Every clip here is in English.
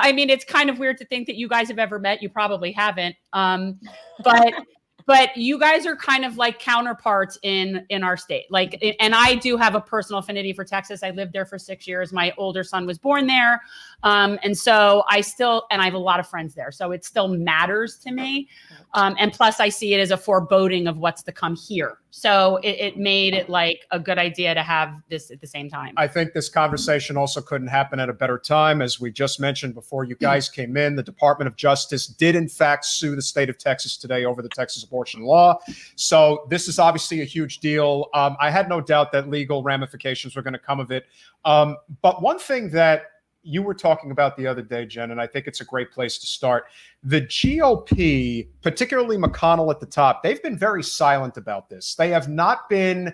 I mean, it's kind of weird to think that you guys have ever met. You probably haven't. But you guys are kind of like counterparts in our state. Like, and I do have a personal affinity for Texas. I lived there for 6 years. My older son was born there. And so I have a lot of friends there. So it still matters to me. And plus I see it as a foreboding of what's to come here. So it made it like a good idea to have this at the same time. I think this conversation also couldn't happen at a better time. As we just mentioned before you guys came in, the Department of Justice did in fact sue the state of Texas today over the Texas abortion law. So this is obviously a huge deal. I had no doubt that legal ramifications were going to come of it. But one thing that you were talking about the other day, Jen, and I think it's a great place to start. The GOP, particularly McConnell at the top, they've been very silent about this. They have not been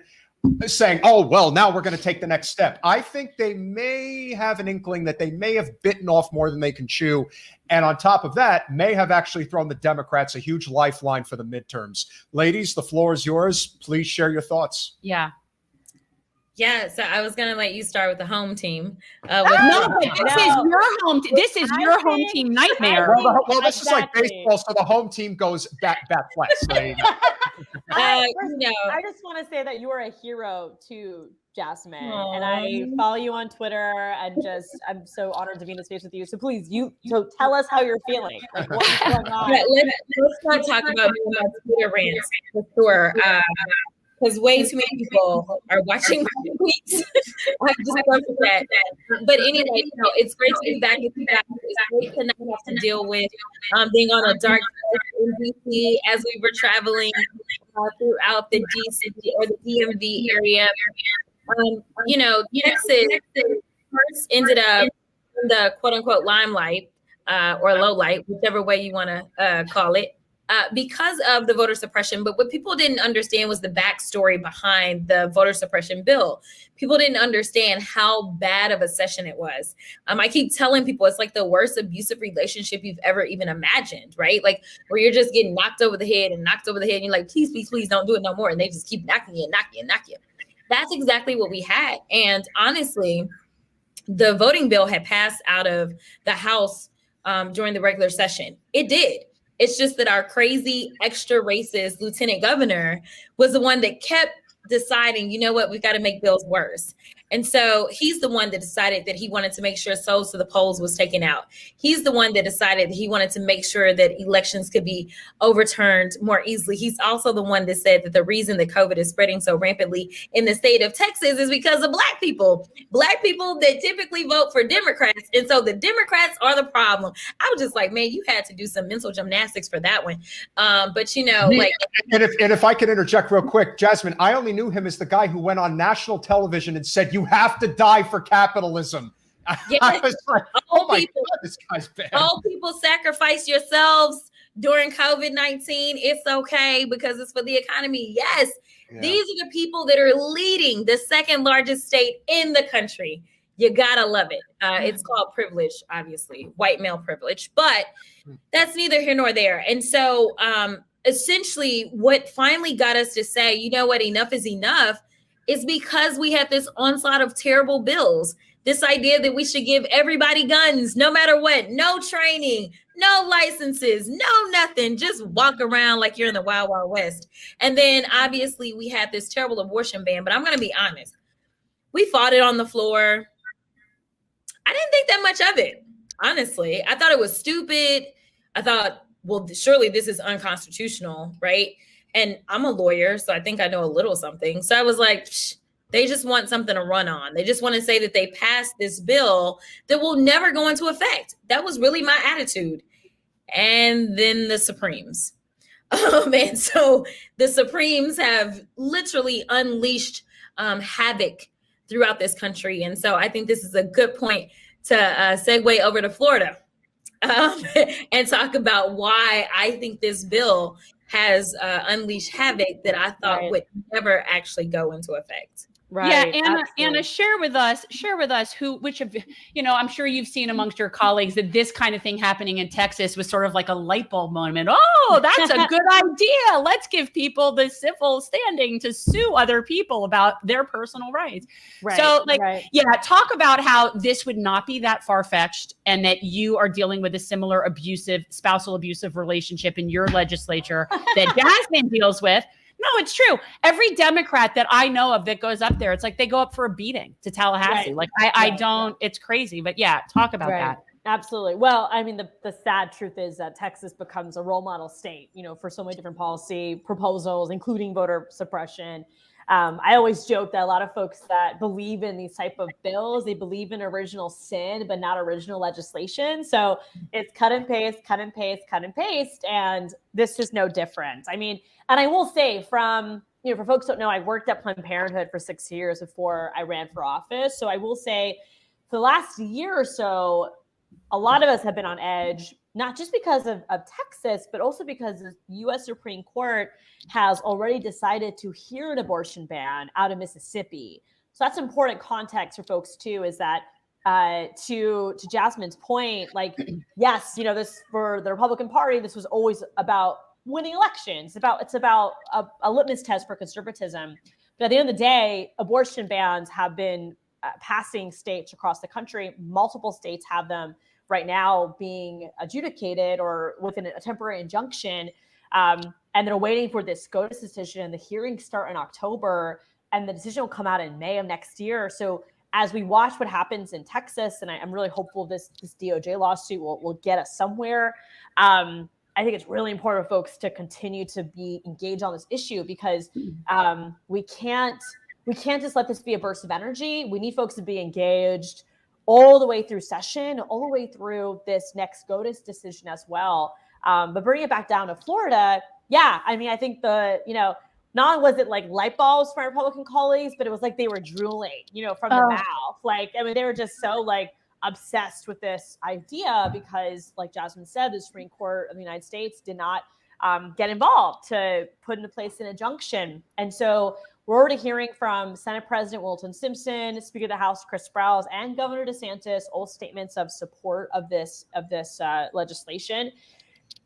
saying, oh, well, now we're going to take the next step. I think they may have an inkling that they may have bitten off more than they can chew. And on top of that, may have actually thrown the Democrats a huge lifeline for the midterms. Ladies, the floor is yours. Please share your thoughts. Yeah, so I was gonna let you start with the home team. This is your home team nightmare. Well, this is like baseball, so the home team goes back west. I just want to say that you are a hero to Jasmine, and I follow you on Twitter, and I'm so honored to be in the space with you. So please, tell us how you're feeling. Like, what's going on? Let's not talk about my Twitter rants for sure. Because way too many people are watching my tweets. I just love that. But anyway, it's great to be back with you guys. It's great to not have to deal with being on a dark in DC as we were traveling throughout the DC or the DMV area. Texas first ended up in the quote unquote limelight or low light, whichever way you want to call it. Because of the voter suppression. But what people didn't understand was the backstory behind the voter suppression bill. People didn't understand how bad of a session it was. I keep telling people it's like the worst abusive relationship you've ever even imagined, right? Like where you're just getting knocked over the head. And you're like, please, please, please don't do it no more. And they just keep knocking you. That's exactly what we had. And honestly, the voting bill had passed out of the House during the regular session. It did. It's just that our crazy, extra racist lieutenant governor was the one that kept deciding, you know what, we've got to make bills worse. And so he's the one that decided that he wanted to make sure Souls to the Polls was taken out. He's the one that decided that he wanted to make sure that elections could be overturned more easily. He's also the one that said that the reason that COVID is spreading so rampantly in the state of Texas is because of Black people that typically vote for Democrats. And so the Democrats are the problem. I was just like, man, you had to do some mental gymnastics for that one. And if I could interject real quick, Jasmine, I only knew him as the guy who went on national television and said, you have to die for capitalism. Yes. I was like, oh my God, this guy's bad. All people sacrifice yourselves during COVID-19. It's okay because it's for the economy. Yes. Yeah. These are the people that are leading the second largest state in the country. You gotta love it. It's called privilege, obviously, white male privilege, but that's neither here nor there. And so essentially what finally got us to say, you know what, enough is enough, is because we had this onslaught of terrible bills. This idea that we should give everybody guns, no matter what, no training, no licenses, no nothing, just walk around like you're in the Wild Wild West. And then obviously we had this terrible abortion ban, but I'm gonna be honest, we fought it on the floor. I didn't think that much of it, honestly. I thought it was stupid. I thought, well, surely this is unconstitutional, right? And I'm a lawyer, so I think I know a little something. So I was like, they just want something to run on. They just want to say that they passed this bill that will never go into effect. That was really my attitude. And then the Supremes. And so the Supremes have literally unleashed havoc throughout this country. And so I think this is a good point to segue over to Florida and talk about why I think this bill has unleashed havoc that I thought would never actually go into effect. Right. Yeah, Anna, share with us which of, I'm sure you've seen amongst your colleagues that this kind of thing happening in Texas was sort of like a light bulb moment. Oh, that's a good idea. Let's give people the civil standing to sue other people about their personal rights. Right. So talk about how this would not be that far-fetched and that you are dealing with a similar spousal abusive relationship in your legislature that Jasmine deals with. No, it's true. Every Democrat that I know of that goes up there, it's like they go up for a beating to Tallahassee. Right. Like I don't, it's crazy, but yeah, talk about that. Absolutely. Well, I mean, the sad truth is that Texas becomes a role model state, for so many different policy proposals, including voter suppression. I always joke that a lot of folks that believe in these type of bills, they believe in original sin, but not original legislation. So it's cut and paste, cut and paste, cut and paste. And this is no different. I mean, and I will say for folks who don't know, I worked at Planned Parenthood for 6 years before I ran for office. So I will say for the last year or so, a lot of us have been on edge, not just because of Texas, but also because the U.S. Supreme Court has already decided to hear an abortion ban out of Mississippi. So that's important context for folks too, is that to Jasmine's point, like, yes, this for the Republican Party, this was always about winning elections. It's about a litmus test for conservatism. But at the end of the day, abortion bans have been passing states across the country. Multiple states have them right now being adjudicated or within a temporary injunction. And they're waiting for this SCOTUS decision. The hearings start in October, and the decision will come out in May of next year. So as we watch what happens in Texas, and I'm really hopeful this DOJ lawsuit will get us somewhere. I think it's really important for folks to continue to be engaged on this issue, because we can't just let this be a burst of energy. We need folks to be engaged all the way through session, all the way through this next SCOTUS decision as well. But bringing it back down to Florida, yeah, I mean, I think not only was it like light bulbs for my Republican colleagues, but it was like they were drooling, from the mouth. Like, I mean, they were just so obsessed with this idea because, like Jasmine said, the Supreme Court of the United States did not get involved to put into place an injunction. And so we're already hearing from Senate President Wilton Simpson, Speaker of the House Chris Sprowls, and Governor DeSantis, all statements of support of this legislation.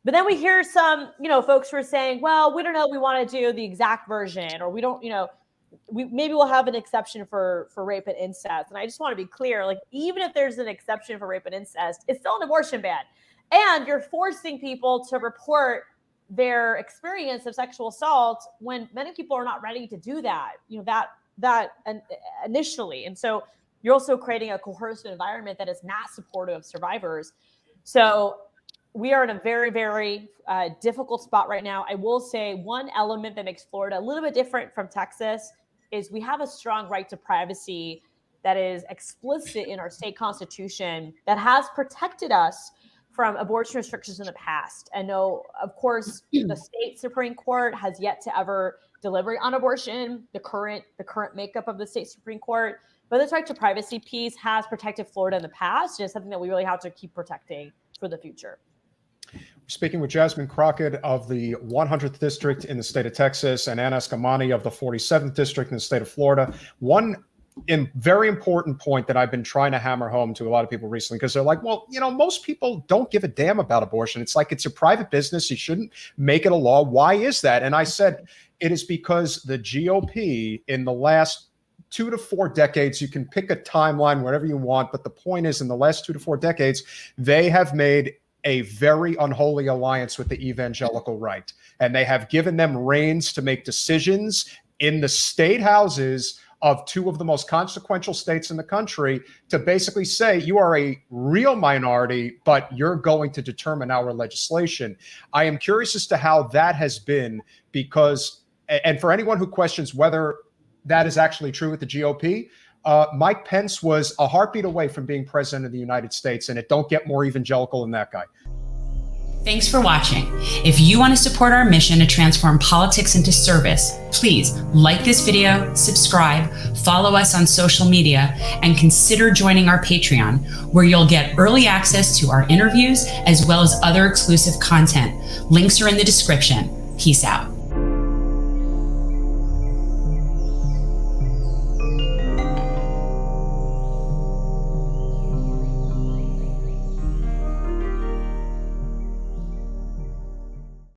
But then we hear some, folks who are saying, well, we don't know, we want to do the exact version, or we don't, maybe we'll have an exception for rape and incest. And I just want to be clear, like, even if there's an exception for rape and incest, it's still an abortion ban. And you're forcing people to report their experience of sexual assault when many people are not ready to do that, initially. And so you're also creating a coercive environment that is not supportive of survivors. So we are in a very, very difficult spot right now. I will say one element that makes Florida a little bit different from Texas is we have a strong right to privacy that is explicit in our state constitution that has protected us from abortion restrictions in the past. And no, of course, the state Supreme Court has yet to ever deliberate on abortion, the current makeup of the state Supreme Court. But this right to privacy piece has protected Florida in the past, and it's something that we really have to keep protecting for the future. We're speaking with Jasmine Crockett of the 100th District in the state of Texas and Anna Eskamani of the 47th District in the state of Florida. One very important point that I've been trying to hammer home to a lot of people recently, because they're like, well, most people don't give a damn about abortion. It's like it's a private business. You shouldn't make it a law. Why is that? And I said, it is because the GOP in the last 2 to 4 decades, you can pick a timeline, whatever you want. But the point is, in the last 2 to 4 decades, they have made a very unholy alliance with the evangelical right. And they have given them reins to make decisions in the state houses of 2 of the most consequential states in the country to basically say, you are a real minority, but you're going to determine our legislation. I am curious as to how that has been, because, and for anyone who questions whether that is actually true with the GOP, Mike Pence was a heartbeat away from being president of the United States, and it don't get more evangelical than that guy. Thanks for watching. If you want to support our mission to transform politics into service, please like this video, subscribe, follow us on social media, and consider joining our Patreon, where you'll get early access to our interviews as well as other exclusive content. Links are in the description. Peace out.